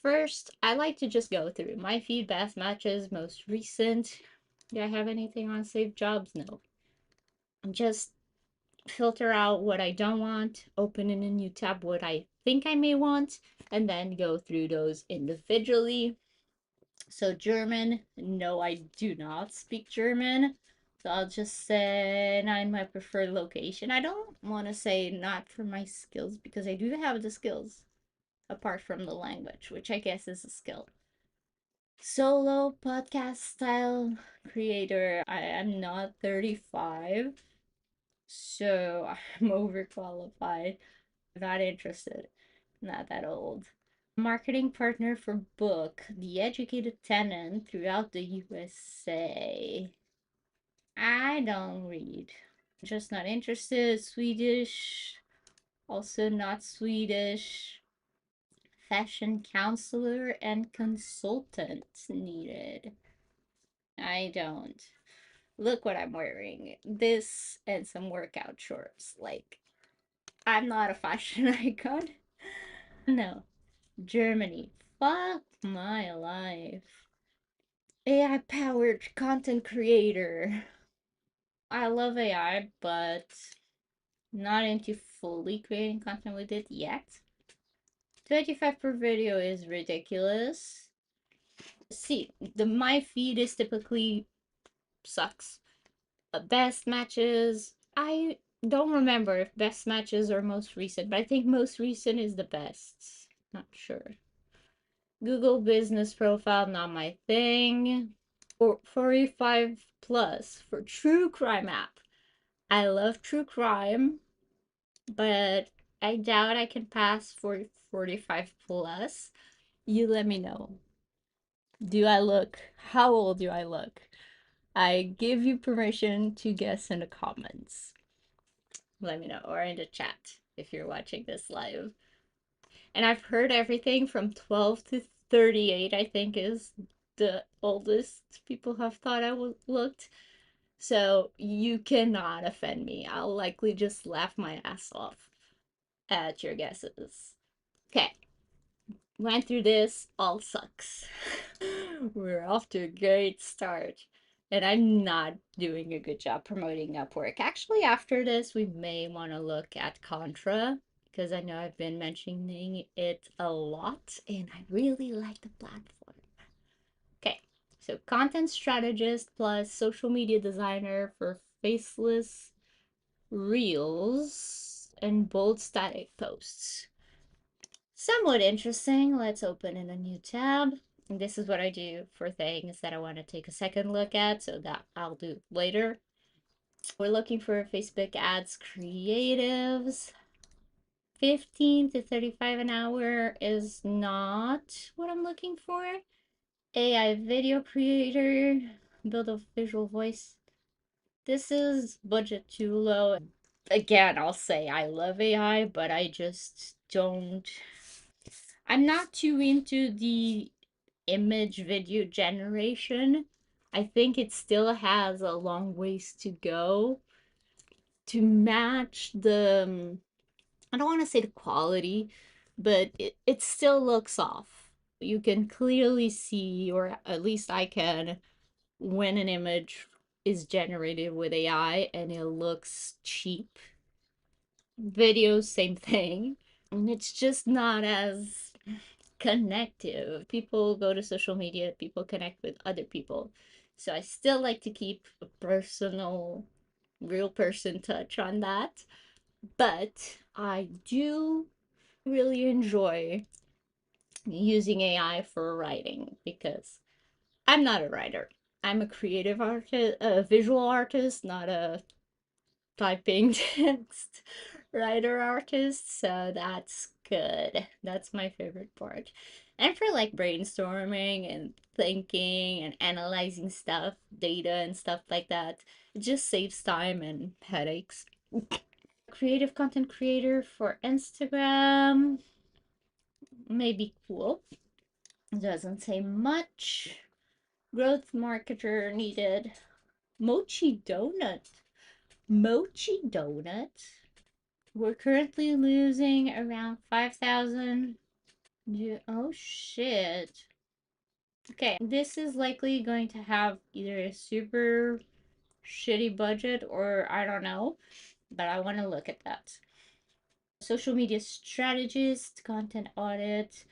first, I like to just go through my feed, best matches, most recent. Do I have anything on saved jobs? No. Just filter out what I don't want, open in a new tab what I think I may want, and then go through those individually. So German, no, I do not speak German. So I'll just say not in my preferred location. I don't want to say not for my skills because I do have the skills apart from the language, which I guess is a skill. Solo podcast style creator. I am not 35, so I'm overqualified. Not interested. Not that old. Marketing partner for book, The Educated Tenant throughout the USA. I don't read. Just not interested. Swedish. Also not Swedish. Fashion counselor and consultant needed. I don't. Look what I'm wearing. This and some workout shorts. Like, I'm not a fashion icon. No. Germany. Fuck my life. AI powered content creator. I love AI, but not into fully creating content with it yet. 25 per video is ridiculous. See, the my feed is typically sucks. Best matches. I don't remember if best matches are most recent, but I think most recent is the best. Not sure. Google business profile, not my thing. 45 plus for true crime app. I love true crime, but I doubt I can pass for 45 plus. You let me know. Do I look? How old do I look? I give you permission to guess in the comments. Let me know, or in the chat if you're watching this live. And I've heard everything from 12 to 38, I think, is the oldest people have thought I looked. So you cannot offend me. I'll likely just laugh my ass off at your guesses. Okay, went through this, all sucks. We're off to a great start. And I'm not doing a good job promoting Upwork. Actually, after this, we may want to look at Contra because I know I've been mentioning it a lot and I really like the platform. Okay, so content strategist plus social media designer for faceless reels and bold static posts. Somewhat interesting. Let's open in a new tab. And this is what I do for things that I want to take a second look at, so that I'll do later. We're looking for Facebook ads creatives. 15 to 35 an hour is not what I'm looking for. AI video creator, build a visual voice. This is budget too low. Again, I'll say I love AI, but I just don't. I'm not too into the image video generation. I think it still has a long ways to go to match the, I don't want to say the quality, but it still looks off. You can clearly see, or at least I can, when an image is generated with AI and it looks cheap. Video, same thing. And it's just not as connective. People go to social media, people connect with other people. So I still like to keep a personal, real person touch on that. But I do really enjoy using AI for writing because I'm not a writer. I'm a creative artist, a visual artist, not a typing text writer artist, so that's good. That's my favorite part. And for like brainstorming and thinking and analyzing stuff, data and stuff like that, it just saves time and headaches. Creative content creator for Instagram may be cool. Doesn't say much. Growth marketer needed. Mochi donut. Mochi donut. We're currently losing around 5,000 Yeah, oh shit. Okay, this is likely going to have either a super shitty budget or I don't know, but I want to look at that. Social media strategist, content audit,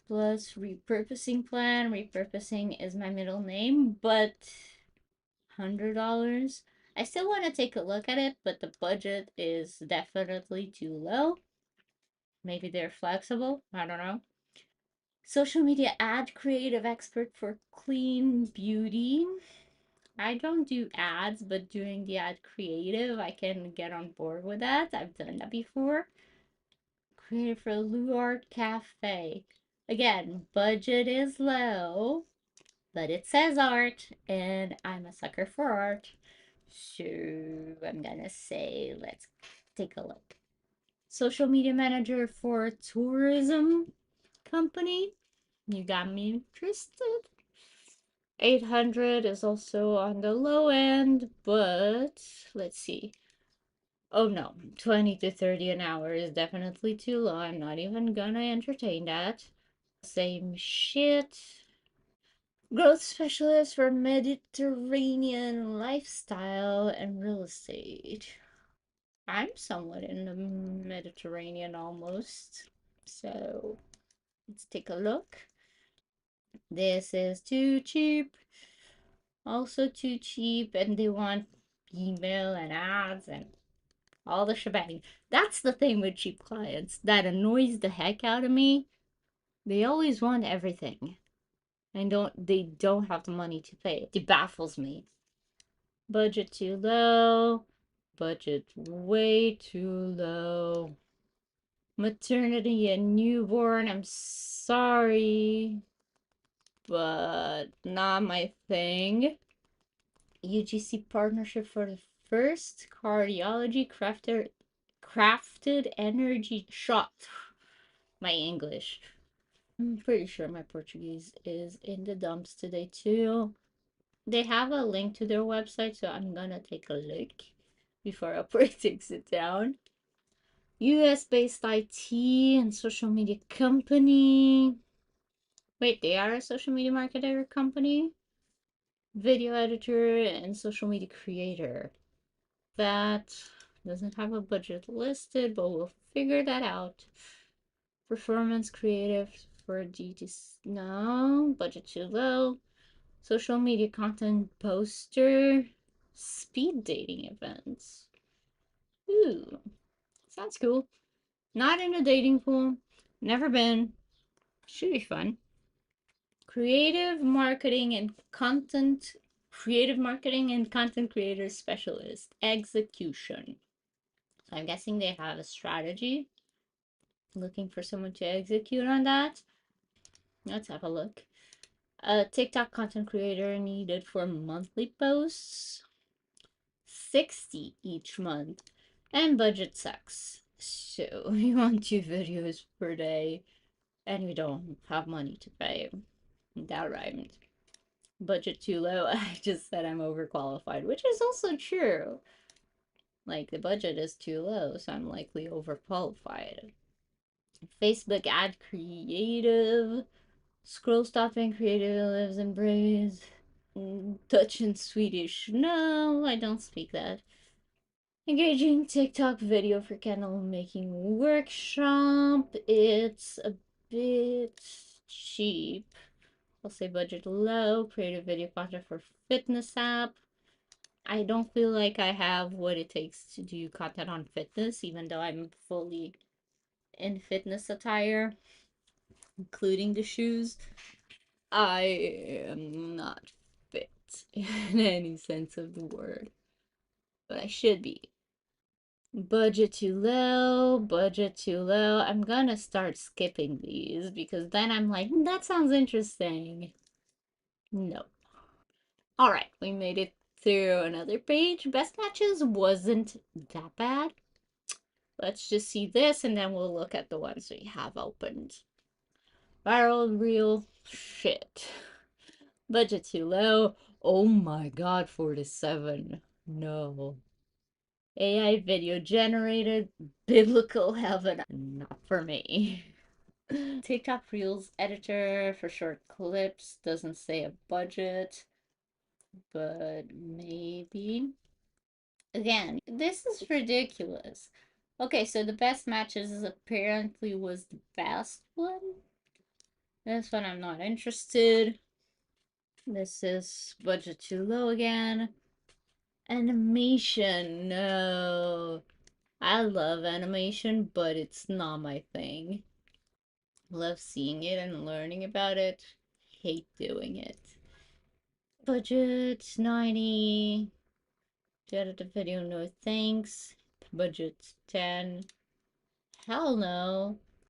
plus repurposing plan. Repurposing is my middle name, but $100. I still want to take a look at it, but the budget is definitely too low. Maybe they're flexible. I don't know. Social media ad creative expert for clean beauty. I don't do ads, but doing the ad creative, I can get on board with that. I've done that before. Creative for Luart Cafe. Again, budget is low, but it says art, and I'm a sucker for art. So I'm gonna say, let's take a look. Social media manager for a tourism company. You got me interested. 800 is also on the low end, but let's see. Oh no, 20 to 30 an hour is definitely too low. I'm not even gonna entertain that. Same shit. Growth specialist for Mediterranean lifestyle and real estate. I'm somewhat in the Mediterranean almost. So let's take a look. This is too cheap. Also too cheap, and they want email and ads and all the shebang. That's the thing with cheap clients that annoys the heck out of me. They always want everything and they don't have the money to pay it. It baffles me. Budget too low. Budget way too low. Maternity and newborn, I'm sorry, but not my thing. UGC partnership for the first cardiology crafted energy shot. My English. I'm pretty sure my Portuguese is in the dumps today too. They have a link to their website, so I'm gonna take a look before Upwork takes it down. US based IT and social media company. Wait, they are a social media marketer company? Video editor and social media creator. That doesn't have a budget listed, but we'll figure that out. Performance creative for DTC. No, budget too low. Social media content poster. Speed dating events. Ooh, sounds cool. Not in a dating pool. Never been. Should be fun. Creative marketing and content. Creative marketing and content creator specialist. Execution. So I'm guessing they have a strategy. Looking for someone to execute on that. Let's have a look. A TikTok content creator needed for monthly posts. 60 each month. And budget sucks. So we want 2 videos per day and we don't have money to pay. That rhymed. Budget too low. I just said I'm overqualified, which is also true. Like the budget is too low, so I'm likely overqualified. Facebook ad creative. Scroll stopping creative lives in Braze. Dutch and Swedish. No, I don't speak that. Engaging TikTok video for candle making workshop. It's a bit cheap. I'll say budget low. Creative video content for fitness app. I don't feel like I have what it takes to do content on fitness, even though I'm fully in fitness attire, including the shoes. I am not fit in any sense of the word, but I should be. Budget too low, budget too low. I'm gonna start skipping these because then I'm like, that sounds interesting. No. All right, we made it through another page. Best matches wasn't that bad. Let's just see this and then we'll look at the ones we have opened. Viral reel, shit. Budget too low. Oh my god, 47. No. AI video generated, biblical heaven. Not for me. TikTok Reels editor for short clips doesn't say a budget, but maybe. Again, this is ridiculous. Okay, so the best matches apparently was the best one. This one I'm not interested. This is budget too low again. Animation, no. I love animation, but it's not my thing. Love seeing it and learning about it. Hate doing it. Budget 90. To edit the video, no thanks. Budget 10. Hell no.